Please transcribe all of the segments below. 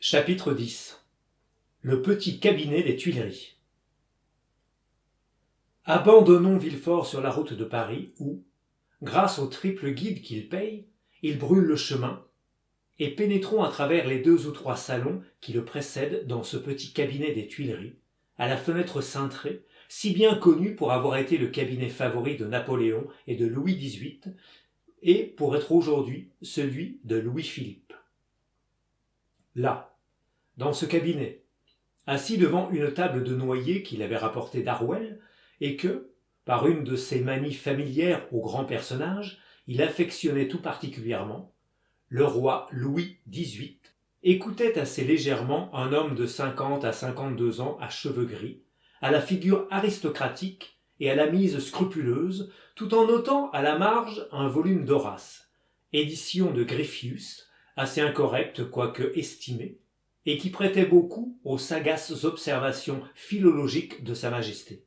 Chapitre 10. Le petit cabinet des Tuileries. Abandonnons Villefort sur la route de Paris où, grâce au triple guide qu'il paye, il brûle le chemin, et pénétrons à travers les 2 ou 3 salons qui le précèdent dans ce petit cabinet des Tuileries, à la fenêtre cintrée, si bien connu pour avoir été le cabinet favori de Napoléon et de Louis XVIII, et pour être aujourd'hui celui de Louis-Philippe. Là, dans ce cabinet, assis devant une table de noyer qu'il avait rapportée d'Arwell, et que, par une de ces manies familières aux grands personnages, il affectionnait tout particulièrement, le roi Louis XVIII écoutait assez légèrement un homme de 50 à 52 ans à cheveux gris, à la figure aristocratique et à la mise scrupuleuse, tout en notant à la marge un volume d'Horace, édition de Griffius, assez incorrecte quoique estimée, et qui prêtait beaucoup aux sagaces observations philologiques de Sa Majesté.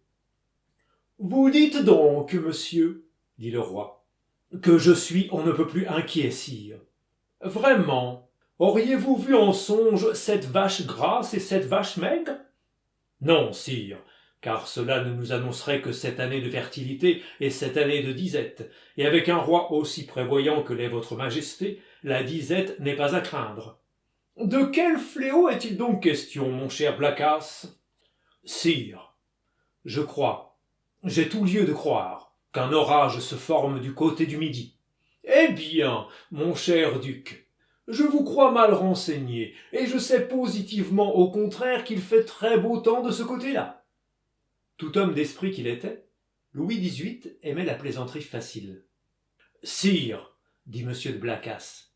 « Vous dites donc, monsieur, dit le roi, que je suis on ne peut plus inquiet, sire. Vraiment, auriez-vous vu en songe cette vache grasse et cette vache maigre? Non, sire, car cela ne nous annoncerait que cette année de fertilité et cette année de disette, et avec un roi aussi prévoyant que l'est votre majesté, la disette n'est pas à craindre. De quel fléau est-il donc question, mon cher Blacas? Sire, je crois, j'ai tout lieu de croire, qu'un orage se forme du côté du Midi. Eh bien, mon cher duc, je vous crois mal renseigné, et je sais positivement au contraire qu'il fait très beau temps de ce côté-là. Tout homme d'esprit qu'il était, Louis XVIII aimait la plaisanterie facile. Sire, dit M. de Blacas,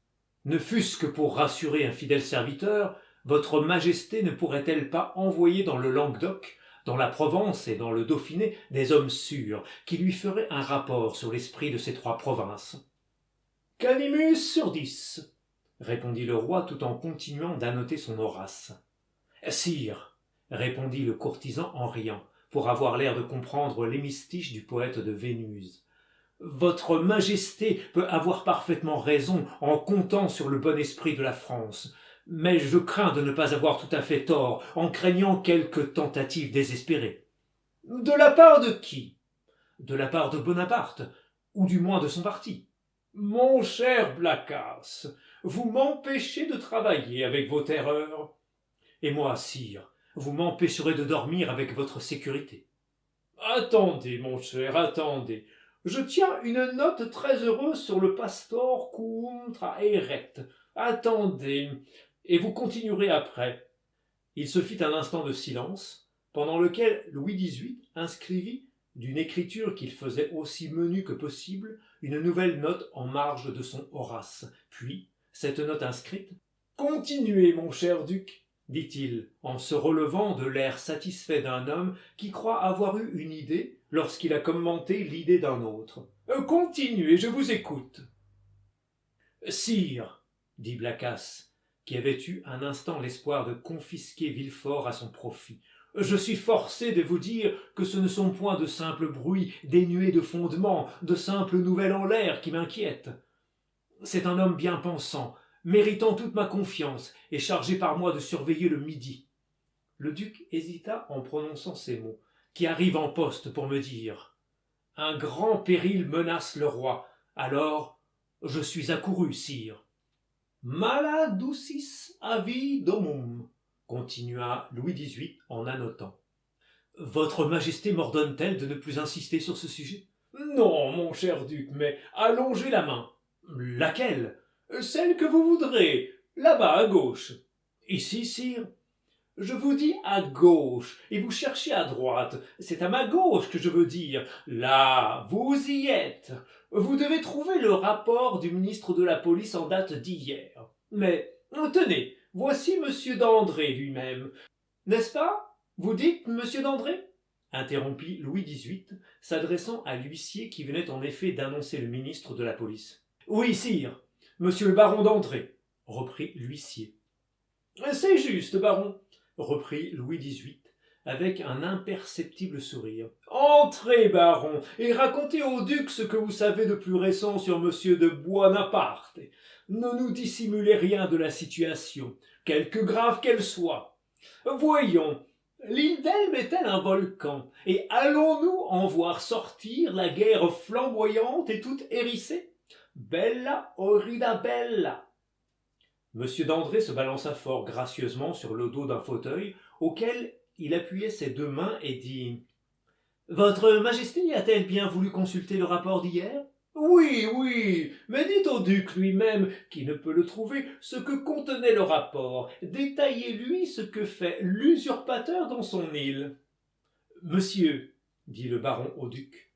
ne fût-ce que pour rassurer un fidèle serviteur, votre majesté ne pourrait-elle pas envoyer dans le Languedoc, dans la Provence et dans le Dauphiné des hommes sûrs, qui lui feraient un rapport sur l'esprit de ces 3 provinces? Canimus sur 10, répondit le roi tout en continuant d'annoter son Horace. Sire, répondit le courtisan en riant, pour avoir l'air de comprendre l'hémistiche du poète de Vénus. Votre majesté peut avoir parfaitement raison en comptant sur le bon esprit de la France, mais je crains de ne pas avoir tout à fait tort en craignant quelque tentative désespérée. De la part de qui? De la part de Bonaparte, ou du moins de son parti. Mon cher Blacas, vous m'empêchez de travailler avec vos terreurs. Et moi, sire, vous m'empêcherez de dormir avec votre sécurité. Attendez, mon cher, attendez. Je tiens une note très heureuse sur le pastor contra eret. Attendez, et vous continuerez après. Il se fit un instant de silence, pendant lequel Louis XVIII inscrivit, d'une écriture qu'il faisait aussi menue que possible, une nouvelle note en marge de son Horace. Puis, cette note inscrite, « Continuez, mon cher duc », dit-il, en se relevant de l'air satisfait d'un homme qui croit avoir eu une idée lorsqu'il a commenté l'idée d'un autre. « Continuez, je vous écoute. »« Sire, dit Blacas, qui avait eu un instant l'espoir de confisquer Villefort à son profit, je suis forcé de vous dire que ce ne sont point de simples bruits dénués de fondement, de simples nouvelles en l'air qui m'inquiètent. C'est un homme bien pensant, méritant toute ma confiance et chargé par moi de surveiller le Midi. » Le duc hésita en prononçant ces mots, qui arrivent en poste pour me dire « Un grand péril menace le roi, alors je suis accouru, sire. » Mala ducis avi domum, continua Louis XVIII en annotant. Votre majesté m'ordonne-t-elle de ne plus insister sur ce sujet? Non, mon cher duc, mais allongez la main. Laquelle? Celle que vous voudrez, là-bas à gauche. Ici, sire? Je vous dis à gauche, et vous cherchez à droite. C'est à ma gauche que je veux dire. Là, vous y êtes. Vous devez trouver le rapport du ministre de la police en date d'hier. Mais, tenez, voici M. d'André lui-même. N'est-ce pas? Vous dites M. d'André? Interrompit Louis XVIII, s'adressant à l'huissier qui venait en effet d'annoncer le ministre de la police. Oui, sire, monsieur le baron d'André, reprit l'huissier. C'est juste, baron, reprit Louis XVIII, avec un imperceptible sourire. Entrez, baron, et racontez au duc ce que vous savez de plus récent sur monsieur de Buonaparte. ne nous dissimulez rien de la situation, quelque grave qu'elle soit. Voyons, l'île d'Elbe est-elle un volcan, et allons-nous en voir sortir la guerre flamboyante et toute hérissée? Bella orida bella. Monsieur d'André se balança fort gracieusement sur le dos d'un fauteuil auquel il appuyait ses deux mains et dit « Votre Majesté a-t-elle bien voulu consulter le rapport d'hier ?»« Oui, oui, mais dites au duc lui-même, qui ne peut le trouver, ce que contenait le rapport. Détaillez-lui ce que fait l'usurpateur dans son île. »« Monsieur, dit le baron au duc,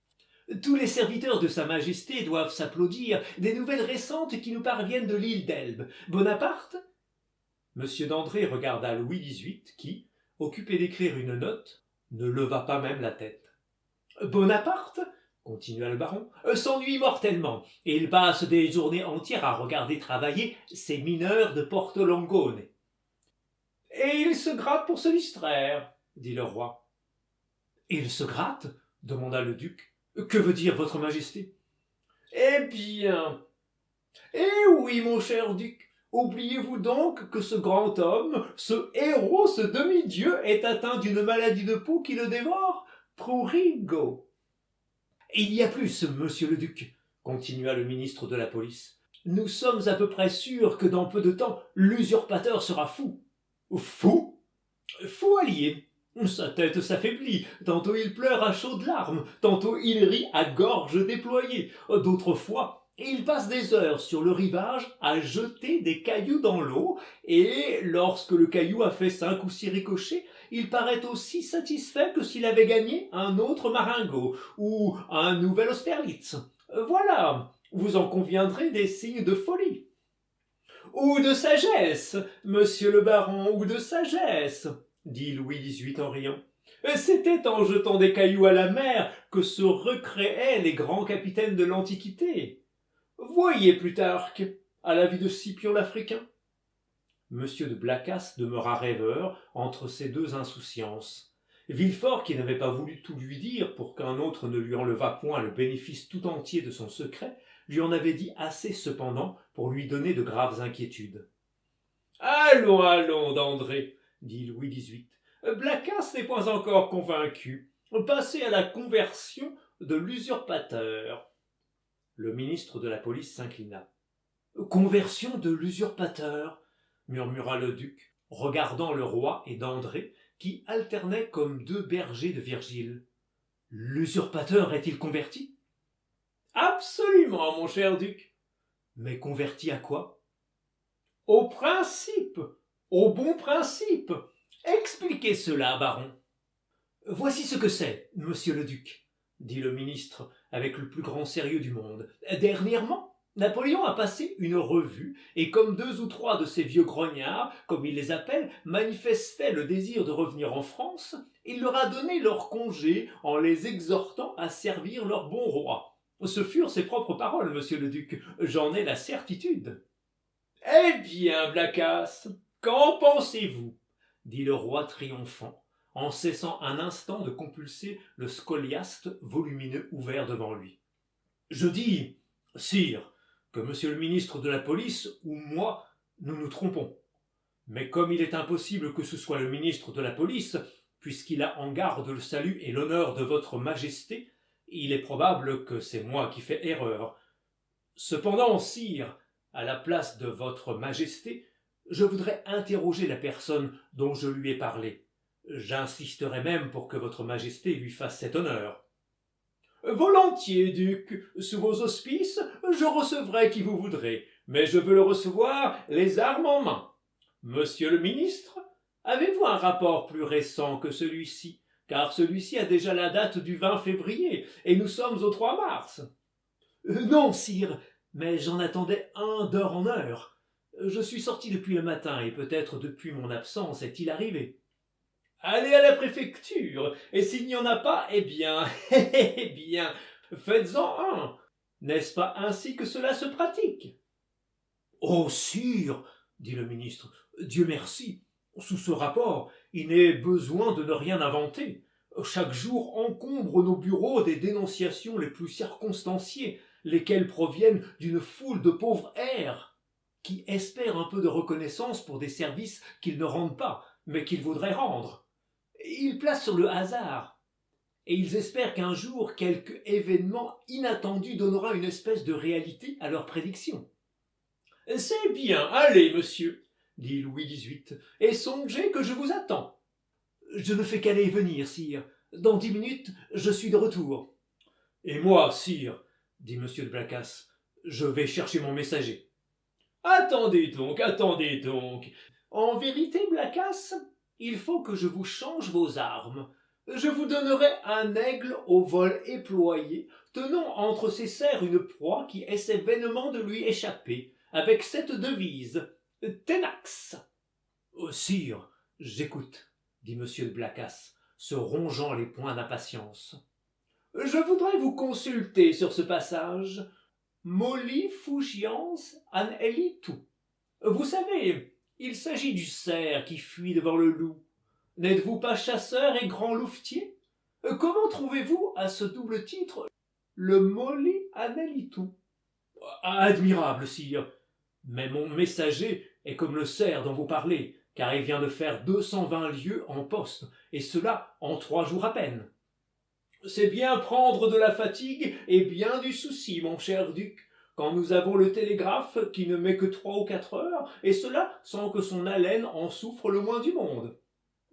tous les serviteurs de Sa Majesté doivent s'applaudir des nouvelles récentes qui nous parviennent de l'île d'Elbe. Bonaparte ?» Monsieur d'André regarda Louis XVIII qui, occupé d'écrire une note, ne leva pas même la tête. « Bonaparte, continua le baron, s'ennuie mortellement, et il passe des journées entières à regarder travailler ces mineurs de Porto Longone. Et il se gratte pour se distraire, dit le roi. Il se gratte demanda le duc. Que veut dire votre majesté? Eh bien, eh oui, mon cher duc, oubliez-vous donc que ce grand homme, ce héros, ce demi-dieu, est atteint d'une maladie de peau qui le dévore? Prurigo. Il y a plus, monsieur le duc, continua le ministre de la police. Nous sommes à peu près sûrs que dans peu de temps, l'usurpateur sera fou. Fou? Fou allié. Sa tête s'affaiblit, tantôt il pleure à chaudes larmes, tantôt il rit à gorge déployée. D'autres fois, il passe des heures sur le rivage à jeter des cailloux dans l'eau, et lorsque le caillou a fait 5 ou 6 ricochets, il paraît aussi satisfait que s'il avait gagné un autre Marengo ou un nouvel Austerlitz. Voilà, vous en conviendrez, des signes de folie. Ou de sagesse, monsieur le baron, ou de sagesse, dit Louis XVIII en riant. C'était en jetant des cailloux à la mer que se recréaient les grands capitaines de l'Antiquité. Voyez Plutarque, à la vie de Scipion l'Africain. Monsieur de Blacas demeura rêveur entre ces deux insouciances. Villefort, qui n'avait pas voulu tout lui dire pour qu'un autre ne lui enlevât point le bénéfice tout entier de son secret, lui en avait dit assez cependant pour lui donner de graves inquiétudes. « Allons, allons, d'André, dit Louis XVIII. Blacas n'est point encore convaincu. Passez à la conversion de l'usurpateur. » Le ministre de la police s'inclina. « Conversion de l'usurpateur » murmura le duc, regardant le roi et d'André, qui alternaient comme deux bergers de Virgile. « L'usurpateur est-il converti ?»« Absolument, mon cher duc. »« Mais converti à quoi ?»« Au principe, au bon principe. Expliquez cela, baron. »« Voici ce que c'est, monsieur le duc, dit le ministre avec le plus grand sérieux du monde. Dernièrement, Napoléon a passé une revue, et comme 2 ou 3 de ces vieux grognards, comme il les appelle, manifestaient le désir de revenir en France, il leur a donné leur congé en les exhortant à servir leur bon roi. Ce furent ses propres paroles, monsieur le duc, j'en ai la certitude. « Eh bien, Blacas, qu'en pensez-vous » dit le roi triomphant, en cessant un instant de compulser le scoliaste volumineux ouvert devant lui. « Je dis, sire, que monsieur le ministre de la police ou moi, nous nous trompons. Mais comme il est impossible que ce soit le ministre de la police, puisqu'il a en garde le salut et l'honneur de votre majesté, il est probable que c'est moi qui fais erreur. Cependant, sire, à la place de votre majesté, je voudrais interroger la personne dont je lui ai parlé. J'insisterai même pour que votre majesté lui fasse cet honneur. » « Volontiers, duc, sous vos auspices, je recevrai qui vous voudrez, mais je veux le recevoir les armes en main. Monsieur le ministre, avez-vous un rapport plus récent que celui-ci, car celui-ci a déjà la date du 20 février, et nous sommes au 3 mars. »« Non, sire, mais j'en attendais un d'heure en heure. Je suis sorti depuis le matin, et peut-être depuis mon absence est-il arrivé. » Allez à la préfecture, et s'il n'y en a pas, eh bien, faites-en un. N'est-ce pas ainsi que cela se pratique? Oh, sire, dit le ministre, Dieu merci, sous ce rapport, il n'est besoin de ne rien inventer. Chaque jour encombre nos bureaux des dénonciations les plus circonstanciées, lesquelles proviennent d'une foule de pauvres airs. qui espèrent un peu de reconnaissance pour des services qu'ils ne rendent pas, mais qu'ils voudraient rendre. Ils placent sur le hasard, et ils espèrent qu'un jour quelque événement inattendu donnera une espèce de réalité à leurs prédictions. « C'est bien, allez, monsieur, dit Louis XVIII, et songez que je vous attends. »« Je ne fais qu'aller et venir, sire. Dans 10 minutes, je suis de retour. »« Et moi, sire, dit M. de Blacas, je vais chercher mon messager. »« Attendez donc. En vérité, Blacas, il faut que je vous change vos armes. Je vous donnerai un aigle au vol éployé, tenant entre ses serres une proie qui essaie vainement de lui échapper, avec cette devise « Tenax ». « Sire, j'écoute, » dit M. de Blacas, se rongeant les poings d'impatience. « Je voudrais vous consulter sur ce passage. Molli fugians an elitu. Vous savez, il s'agit du cerf qui fuit devant le loup. N'êtes-vous pas chasseur et grand louvetier? Comment trouvez-vous à ce double titre le molli anelitu? »« Admirable, sire, mais mon messager est comme le cerf dont vous parlez, car il vient de faire 220 lieues en poste, et cela en 3 jours à peine. »« C'est bien prendre de la fatigue et bien du souci, mon cher duc, quand nous avons le télégraphe qui ne met que 3 ou 4 heures, et cela sans que son haleine en souffre le moins du monde. »«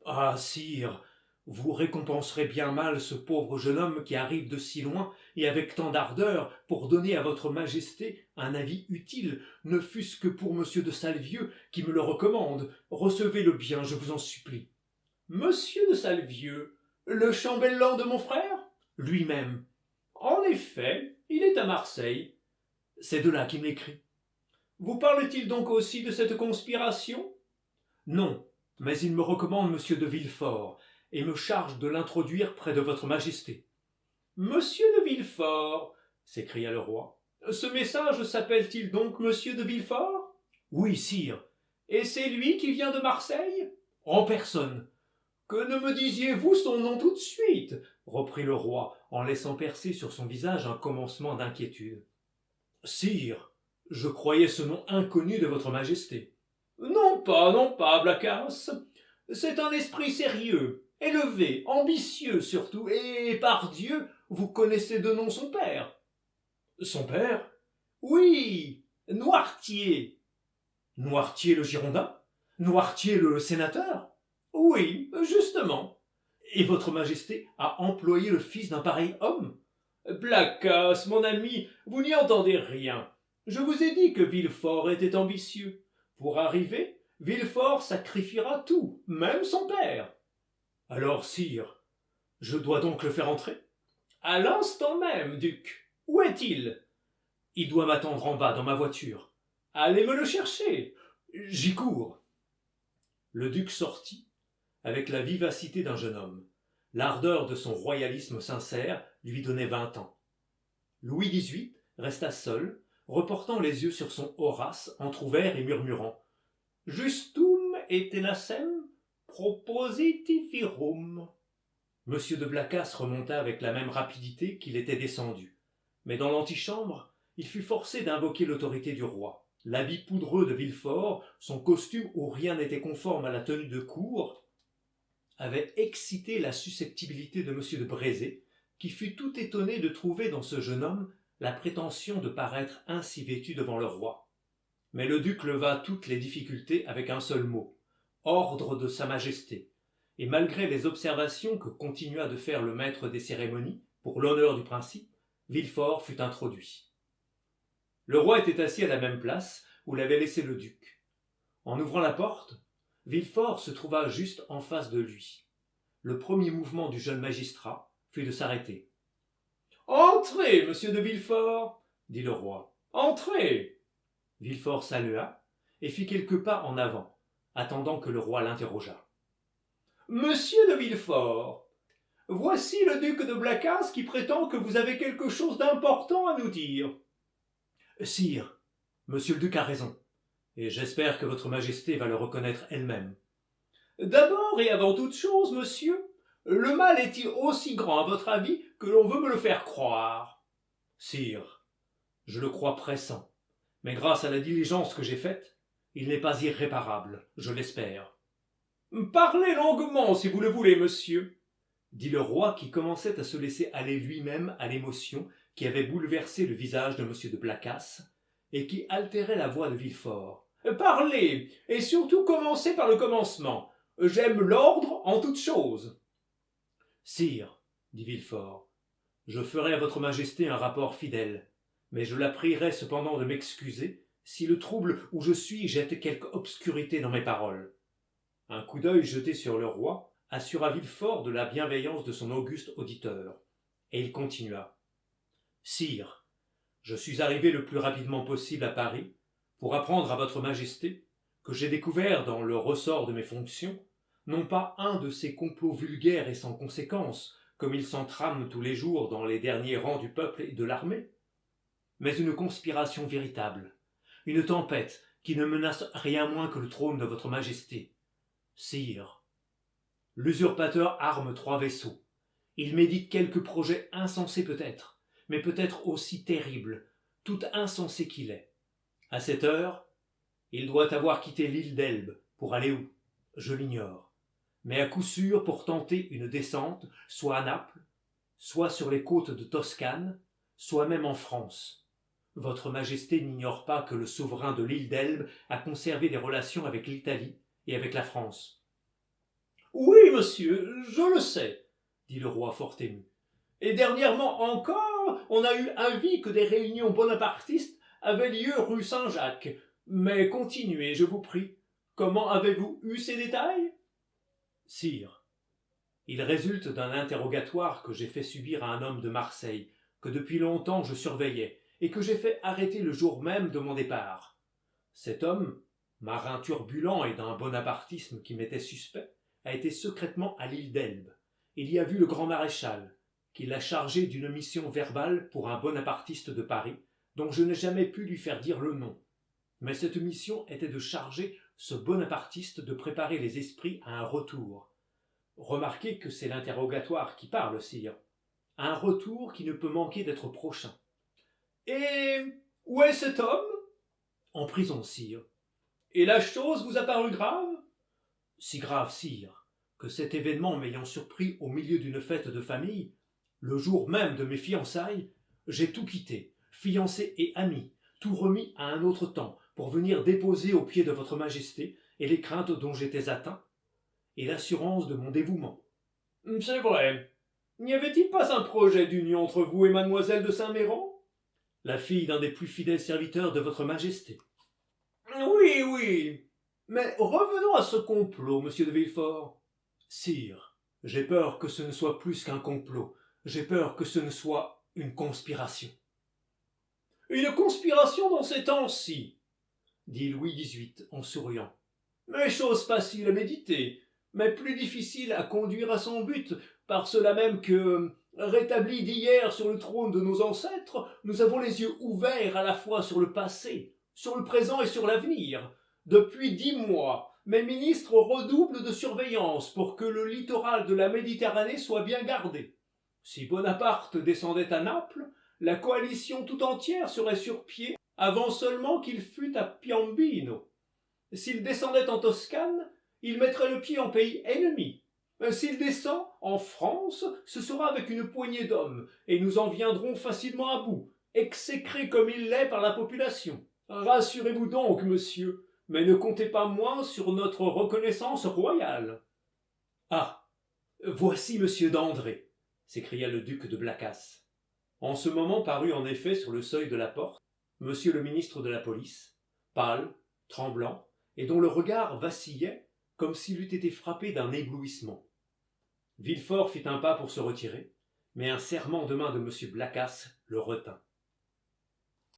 Ah, sire, vous récompenserez bien mal ce pauvre jeune homme qui arrive de si loin et avec tant d'ardeur pour donner à votre majesté un avis utile, ne fût-ce que pour monsieur de Salvieux qui me le recommande. Recevez-le bien, je vous en supplie. »« Monsieur de Salvieux, le chambellan de mon frère? » ?»« Lui-même. »« En effet, il est à Marseille. » »« C'est de là qu'il m'écrit. »« Vous parle-t-il donc aussi de cette conspiration? » ?»« Non, mais il me recommande monsieur de Villefort, et me charge de l'introduire près de votre majesté. »« Monsieur de Villefort » s'écria le roi. « Ce message s'appelle-t-il donc monsieur de Villefort? »« Oui, sire. »« Et c'est lui qui vient de Marseille? »« En personne. »« Que ne me disiez-vous son nom tout de suite ?» reprit le roi, en laissant percer sur son visage un commencement d'inquiétude. « Sire, je croyais ce nom inconnu de votre majesté. »« Non pas, Blacas. C'est un esprit sérieux, élevé, ambitieux surtout, et par Dieu, vous connaissez de nom son père. »« Son père? » ?»« Oui, Noirtier. »« Noirtier le Girondin? Noirtier le sénateur? » ?»« Oui, justement. »« Et votre majesté a employé le fils d'un pareil homme? » ?»« Blacas, mon ami, vous n'y entendez rien. Je vous ai dit que Villefort était ambitieux. Pour arriver, Villefort sacrifiera tout, même son père. »« Alors, sire, je dois donc le faire entrer? »« À l'instant même, duc. Où est-il? »« Il doit m'attendre en bas, dans ma voiture. »« Allez me le chercher. »« J'y cours. » Le duc sortit, avec la vivacité d'un jeune homme. L'ardeur de son royalisme sincère lui donnait 20 ans. Louis XVIII resta seul, reportant les yeux sur son Horace entrouvert et murmurant « Justum et tenacem propositivirum ». M. de Blacas remonta avec la même rapidité qu'il était descendu. Mais dans l'antichambre, il fut forcé d'invoquer l'autorité du roi. L'habit poudreux de Villefort, son costume où rien n'était conforme à la tenue de cour, avait excité la susceptibilité de M. de Brézé, qui fut tout étonné de trouver dans ce jeune homme la prétention de paraître ainsi vêtu devant le roi. Mais le duc leva toutes les difficultés avec un seul mot, ordre de sa majesté, et malgré les observations que continua de faire le maître des cérémonies, pour l'honneur du principe, Villefort fut introduit. Le roi était assis à la même place où l'avait laissé le duc. En ouvrant la porte, Villefort se trouva juste en face de lui. Le premier mouvement du jeune magistrat fut de s'arrêter. « Entrez, monsieur de Villefort, » dit le roi. « Entrez !» Villefort salua et fit quelques pas en avant, attendant que le roi l'interrogeât. « Monsieur de Villefort, voici le duc de Blacas qui prétend que vous avez quelque chose d'important à nous dire. »« Sire, monsieur le duc a raison, et j'espère que votre majesté va le reconnaître elle-même. »« D'abord et avant toute chose, monsieur, le mal est-il aussi grand à votre avis que l'on veut me le faire croire? »« Sire, je le crois pressant, Mais grâce à la diligence que j'ai faite, il n'est pas irréparable, je l'espère. Parlez longuement, si vous le voulez, monsieur, dit le roi qui commençait à se laisser aller lui-même à l'émotion qui avait bouleversé le visage de M. de Blacas et qui altérait la voix de Villefort. Parlez, et surtout commencez par le commencement. J'aime l'ordre en toutes choses. Sire, dit Villefort, je ferai à votre majesté un rapport fidèle, mais je la prierai cependant de m'excuser si le trouble où je suis jette quelque obscurité dans mes paroles. Un coup d'œil jeté sur le roi assura Villefort de la bienveillance de son auguste auditeur, et il continua. Sire, je suis arrivé le plus rapidement possible à Paris pour apprendre à votre majesté que j'ai découvert dans le ressort de mes fonctions non pas un de ces complots vulgaires et sans conséquence, comme ils s'entrament tous les jours dans les derniers rangs du peuple et de l'armée, mais une conspiration véritable, une tempête qui ne menace rien moins que le trône de votre majesté. Sire, l'usurpateur arme 3 vaisseaux. Il médite quelque projet insensé peut-être, mais peut-être aussi terrible, tout insensé qu'il est. À cette heure, il doit avoir quitté l'île d'Elbe. Pour aller où? Je l'ignore. Mais à coup sûr pour tenter une descente, soit à Naples, soit sur les côtes de Toscane, soit même en France. Votre Majesté n'ignore pas que le souverain de l'île d'Elbe a conservé des relations avec l'Italie et avec la France. Oui, monsieur, je le sais, dit le roi fort ému. Et dernièrement encore, on a eu avis que des réunions bonapartistes avaient lieu rue Saint-Jacques. Mais continuez, je vous prie. Comment avez-vous eu ces détails? Sire, il résulte d'un interrogatoire que j'ai fait subir à un homme de Marseille, que depuis longtemps je surveillais, et que j'ai fait arrêter le jour même de mon départ. Cet homme, marin turbulent et d'un bonapartisme qui m'était suspect, a été secrètement à l'île d'Elbe. Il y a vu le grand maréchal, qui l'a chargé d'une mission verbale pour un bonapartiste de Paris, dont je n'ai jamais pu lui faire dire le nom. Mais cette mission était de charger ce bonapartiste de préparer les esprits à un retour. Remarquez que c'est l'interrogatoire qui parle, sire. Un retour qui ne peut manquer d'être prochain. Et où est cet homme? En prison, sire. Et la chose vous a paru grave? Si grave, sire, que cet événement m'ayant surpris au milieu d'une fête de famille, le jour même de mes fiançailles, j'ai tout quitté, fiancé et amis, tout remis à un autre temps, pour venir déposer aux pieds de votre majesté et les craintes dont j'étais atteint, et l'assurance de mon dévouement. C'est vrai. N'y avait-il pas un projet d'union entre vous et mademoiselle de Saint-Méran? La fille d'un des plus fidèles serviteurs de votre majesté. Oui, oui. Mais revenons à ce complot, monsieur de Villefort. Sire, j'ai peur que ce ne soit plus qu'un complot. J'ai peur que ce ne soit une conspiration. Une conspiration dans ces temps-ci, dit Louis XVIII en souriant. Mais chose facile à méditer, mais plus difficile à conduire à son but, par cela même que, rétablis d'hier sur le trône de nos ancêtres, nous avons les yeux ouverts à la fois sur le passé, sur le présent et sur l'avenir. Depuis 10 mois, mes ministres redoublent de surveillance pour que le littoral de la Méditerranée soit bien gardé. Si Bonaparte descendait à Naples, la coalition tout entière serait sur pied avant seulement qu'il fût à Piombino. S'il descendait en Toscane, il mettrait le pied en pays ennemi. S'il descend en France, ce sera avec une poignée d'hommes, et nous en viendrons facilement à bout, exécré comme il l'est par la population. Rassurez-vous donc, monsieur, mais ne comptez pas moins sur notre reconnaissance royale. Ah, voici monsieur d'André, s'écria le duc de Blacas. En ce moment parut en effet sur le seuil de la porte monsieur le ministre de la police, pâle, tremblant, et dont le regard vacillait comme s'il eût été frappé d'un éblouissement. Villefort fit un pas pour se retirer, mais un serrement de main de M. Blacas le retint.